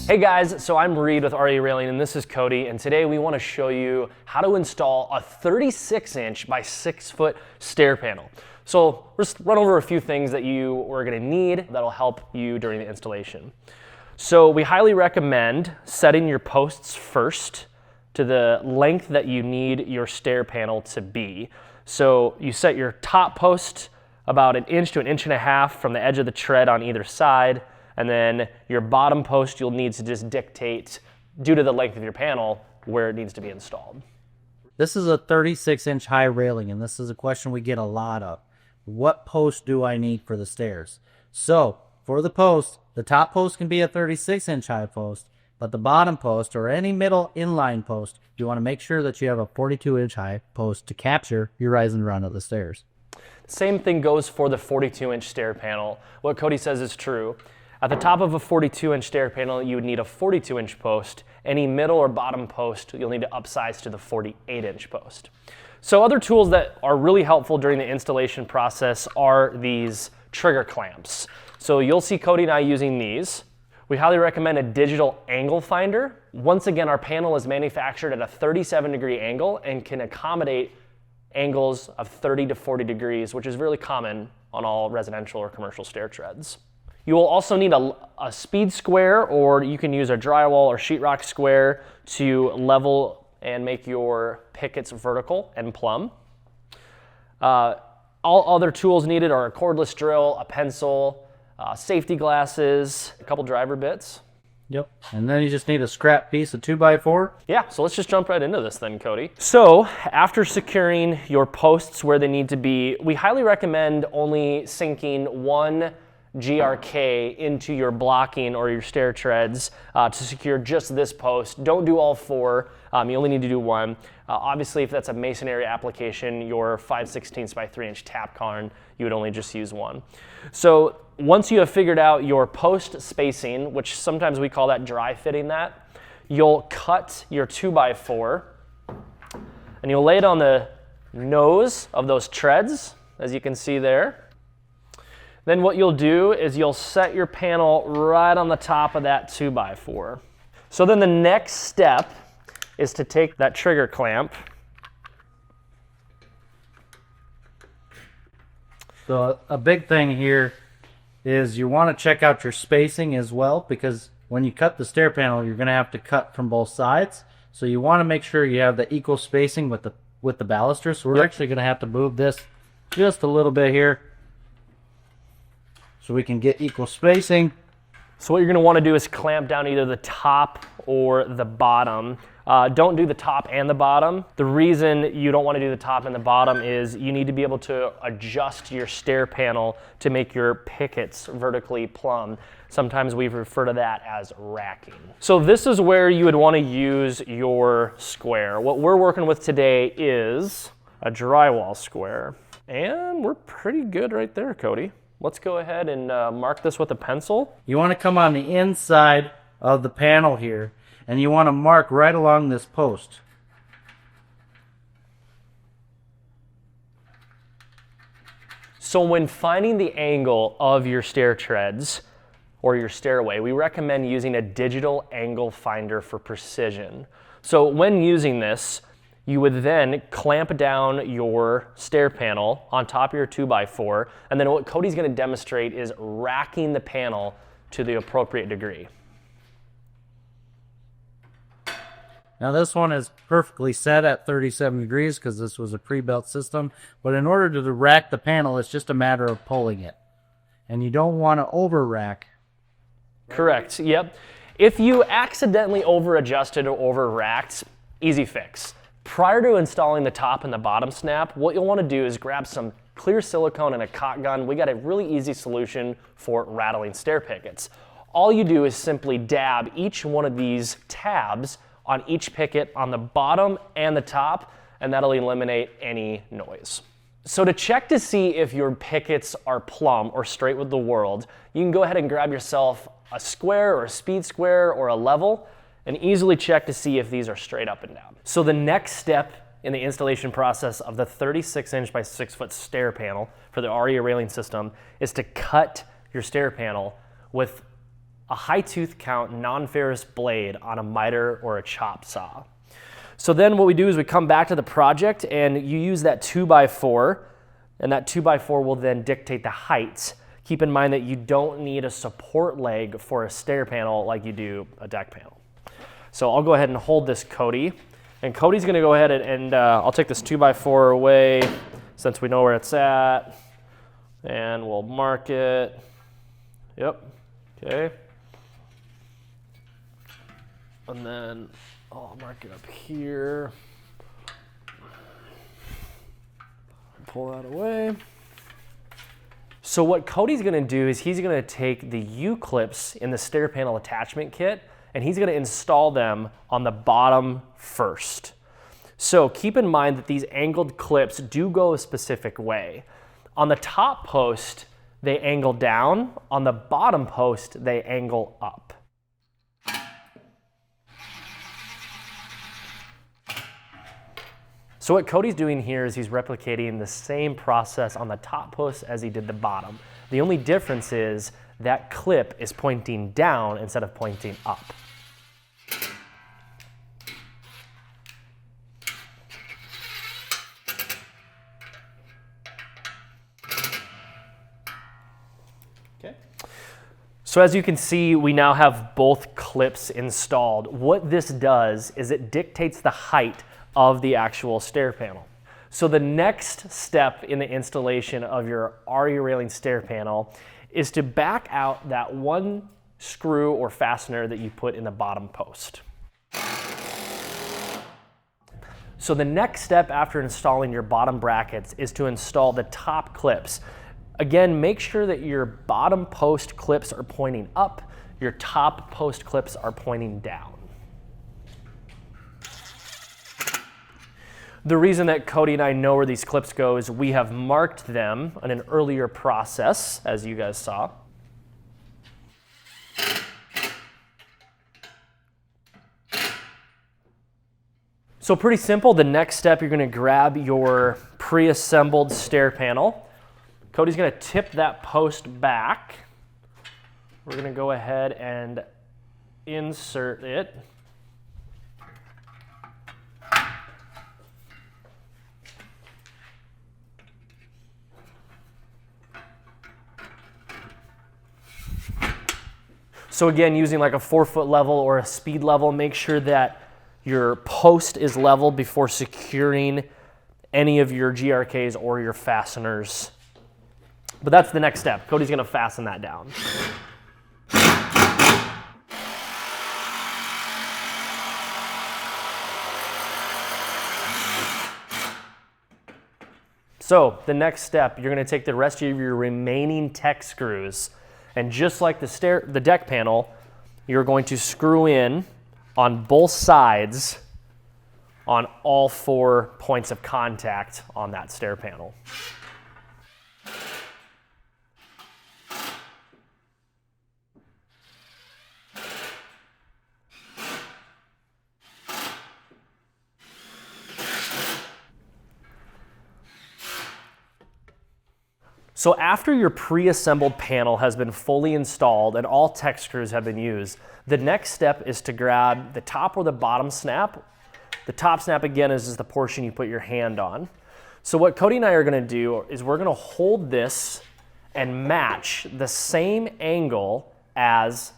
Hey guys, so I'm Reed with Aria Railing and this is Cody, and today we want to show you how to install a 36-inch by 6-foot stair panel. So we'll just run over a few things that you are going to need that'll help you during the installation. So we highly recommend setting your posts first to the length that you need your stair panel to be. So you set your top post about 1 inch to 1.5 inches from the edge of the tread on either side, and then your bottom post you'll need to just dictate, due to the length of your panel, where it needs to be installed. This is a 36-inch high railing, and this is a question we get a lot of. What post do I need for the stairs? So, for the post, the top post can be a 36-inch high post, but the bottom post, or any middle inline post, you want to make sure that you have a 42-inch high post to capture your rise and run of the stairs. Same thing goes for the 42-inch stair panel. What Cody says is true. At the top of a 42-inch stair panel, you would need a 42-inch post. Any middle or bottom post, you'll need to upsize to the 48-inch post. So other tools that are really helpful during the installation process are these trigger clamps. So you'll see Cody and I using these. We highly recommend a digital angle finder. Once again, our panel is manufactured at a 37-degree angle and can accommodate angles of 30 to 40 degrees, which is really common on all residential or commercial stair treads. You will also need a speed square, or you can use a drywall or sheetrock square to level and make your pickets vertical and plumb. All other tools needed are a cordless drill, a pencil, safety glasses, a couple driver bits. Yep, and then you just need a scrap piece of 2x4. Yeah, so let's just jump right into this then, Cody. So after securing your posts where they need to be, we highly recommend only sinking one GRK into your blocking or your stair treads to secure just this post. Don't do all four, you only need to do one. Obviously, if that's a masonry application, your 5/16 by 3-inch tap con, you would only just use one. So once you have figured out your post spacing, which sometimes we call that dry fitting that, you'll cut your 2x4 and you'll lay it on the nose of those treads, as you can see there. Then what you'll do is you'll set your panel right on the top of that 2x4. So then the next step is to take that trigger clamp. So a big thing here is you want to check out your spacing as well, because when you cut the stair panel, you're going to have to cut from both sides. So you want to make sure you have the equal spacing with the baluster. So we're actually going to have to move this just a little bit here, so we can get equal spacing. So what you're gonna wanna do is clamp down either the top or the bottom. Don't do the top and the bottom. The reason you don't wanna do the top and the bottom is you need to be able to adjust your stair panel to make your pickets vertically plumb. Sometimes we refer to that as racking. So this is where you would wanna use your square. What we're working with today is a drywall square. And we're pretty good right there, Cody. Let's go ahead and mark this with a pencil. You want to come on the inside of the panel here, and you want to mark right along this post. So when finding the angle of your stair treads or your stairway, we recommend using a digital angle finder for precision. So when using this, you would then clamp down your stair panel on top of your 2x4, and then what Cody's gonna demonstrate is racking the panel to the appropriate degree. Now this one is perfectly set at 37 degrees because this was a pre-built system, but in order to rack the panel, it's just a matter of pulling it. And you don't want to over rack. Correct, yep. If you accidentally over adjusted or over racked, easy fix. Prior to installing the top and the bottom snap, what you'll want to do is grab some clear silicone and a caulk gun. We got a really easy solution for rattling stair pickets. All you do is simply dab each one of these tabs on each picket on the bottom and the top, and that'll eliminate any noise. So to check to see if your pickets are plumb or straight with the world, you can go ahead and grab yourself a square or a speed square or a level and easily check to see if these are straight up and down. So the next step in the installation process of the 36-inch by 6-foot stair panel for the Aria Railing system is to cut your stair panel with a high tooth count non-ferrous blade on a miter or a chop saw. So then what we do is we come back to the project and you use that 2x4, and that 2x4 will then dictate the height. Keep in mind that you don't need a support leg for a stair panel like you do a deck panel. So I'll go ahead and hold this Cody, and Cody's gonna go ahead and I'll take this 2x4 away since we know where it's at, and we'll mark it. Yep, okay. And then I'll mark it up here. Pull that away. So what Cody's gonna do is he's gonna take the U-clips in the stair panel attachment kit and he's gonna install them on the bottom first. So keep in mind that these angled clips do go a specific way. On the top post, they angle down. On the bottom post, they angle up. So what Cody's doing here is he's replicating the same process on the top post as he did the bottom. The only difference is that clip is pointing down instead of pointing up. Okay. So as you can see, we now have both clips installed. What this does is it dictates the height of the actual stair panel. So the next step in the installation of your Aria Railing stair panel is to back out that one screw or fastener that you put in the bottom post. So the next step after installing your bottom brackets is to install the top clips. Again, make sure that your bottom post clips are pointing up, your top post clips are pointing down. The reason that Cody and I know where these clips go is we have marked them in an earlier process, as you guys saw. So pretty simple. The next step, you're gonna grab your pre-assembled stair panel. Cody's gonna tip that post back. We're gonna go ahead and insert it. So again, using like a 4-foot level or a speed level, make sure that your post is level before securing any of your GRKs or your fasteners. But that's the next step. Cody's gonna fasten that down. So the next step, you're gonna take the rest of your remaining tech screws, and just like the deck panel, you're going to screw in on both sides on all 4 points of contact on that stair panel. So after your pre-assembled panel has been fully installed and all tech screws have been used, the next step is to grab the top or the bottom snap. The top snap, again, is just the portion you put your hand on. So what Cody and I are gonna do is we're gonna hold this and match the same angle as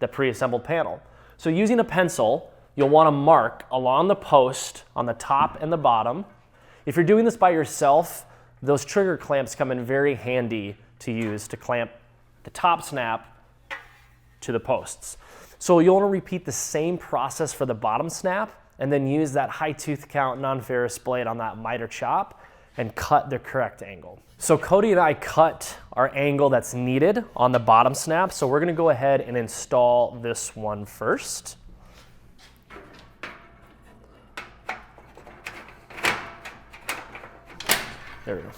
the pre-assembled panel. So using a pencil, you'll wanna mark along the post on the top and the bottom. If you're doing this by yourself, those trigger clamps come in very handy to use to clamp the top snap to the posts. So you'll want to repeat the same process for the bottom snap and then use that high tooth count non-ferrous blade on that miter chop and cut the correct angle. So Cody and I cut our angle that's needed on the bottom snap. So we're gonna go ahead and install this one first. There we go.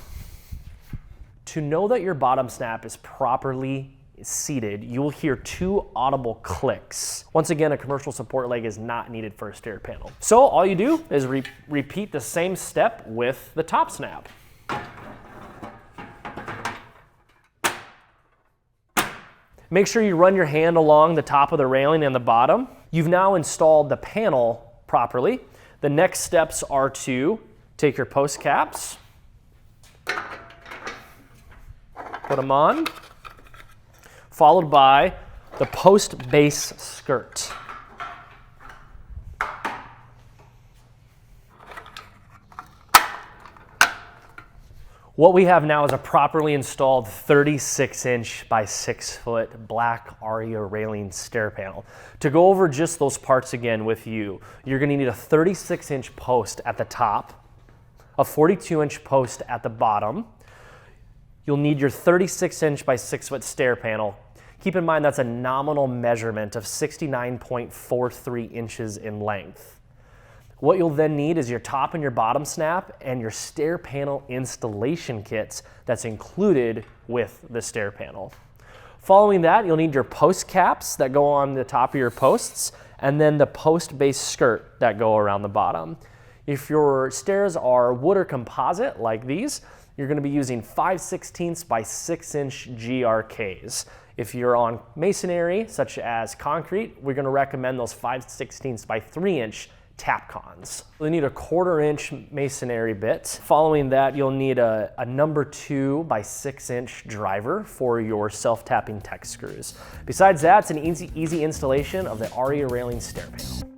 To know that your bottom snap is properly seated, you will hear 2 audible clicks. Once again, a commercial support leg is not needed for a stair panel. So all you do is repeat the same step with the top snap. Make sure you run your hand along the top of the railing and the bottom. You've now installed the panel properly. The next steps are to take your post caps, put them on, followed by the post base skirt. What we have now is a properly installed 36-inch by 6-foot black Aria Railing stair panel. To go over just those parts again with you, you're going to need a 36-inch post at the top, a 42-inch post at the bottom. You'll need your 36-inch by 6-foot stair panel. Keep in mind that's a nominal measurement of 69.43 inches in length. What you'll then need is your top and your bottom snap and your stair panel installation kits that's included with the stair panel. Following that, you'll need your post caps that go on the top of your posts and then the post base skirt that go around the bottom. If your stairs are wood or composite like these, you're going to be using 5/16 by 6-inch GRKs. If you're on masonry, such as concrete, we're going to recommend those 5/16 by 3-inch Tapcons. You'll need a 1/4-inch masonry bit. Following that, you'll need a number 2 by 6-inch driver for your self-tapping tech screws. Besides that, it's an easy installation of the Aria Railing stair panel.